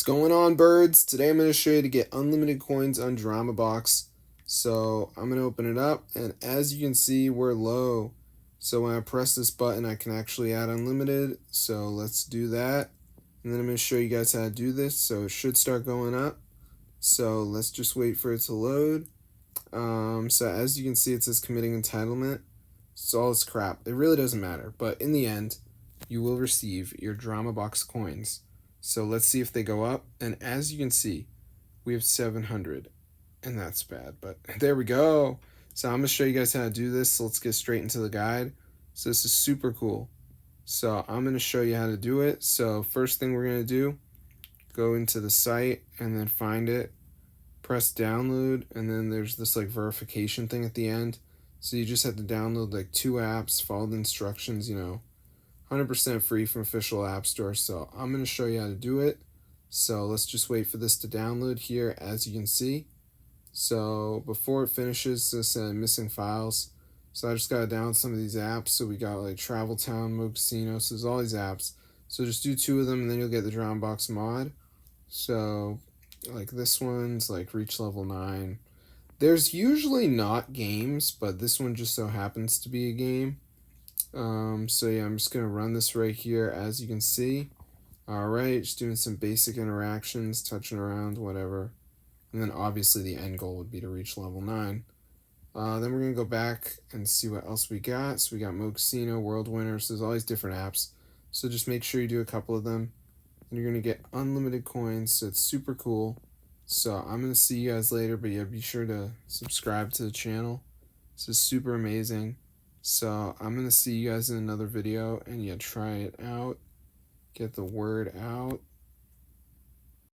Going on, birds? Today I'm going to show you to get unlimited coins on DramaBox. So I'm going to open it up, and as you can see, we're low. So when I press this button, I can actually add unlimited. So let's do that. And then I'm going to show you guys how to do this. So it should start going up. So let's just wait for it to load. So as you can see, it says committing entitlement. So all this crap. It really doesn't matter. But in the end, you will receive your DramaBox coins. So let's see if they go up. And as you can see, we have 700. And that's bad, but there we go. So I'm going to show you guys how to do this. So let's get straight into the guide. So this is super cool. So I'm going to show you how to do it. So first thing we're going to do, go into the site and then find it. Press download, and then there's this like verification thing at the end. So you just have to download like 2 apps, follow the instructions, 100% free from official app store. So I'm going to show you how to do it. So let's just wait for this to download here, as you can see. So before it finishes, this says missing files. So I just got to download some of these apps. So we got like Travel Town, Mo Casino. So there's all these apps. So just do 2 of them, and then you'll get the DramaBox mod. So like this one's like reach level 9. There's usually not games, but this one just so happens to be a game. So yeah, I'm just gonna run this right here, as you can see. Alright, just doing some basic interactions, touching around, whatever. And then obviously the end goal would be to reach level 9. Then we're gonna go back and see what else we got. So we got Mo Casino, World Winners, there's all these different apps. So just make sure you do a couple of them. And you're going to get unlimited coins, so it's super cool. So I'm going to see you guys later, but yeah, be sure to subscribe to the channel. This is super amazing. So I'm going to see you guys in another video, and yeah, try it out. Get the word out.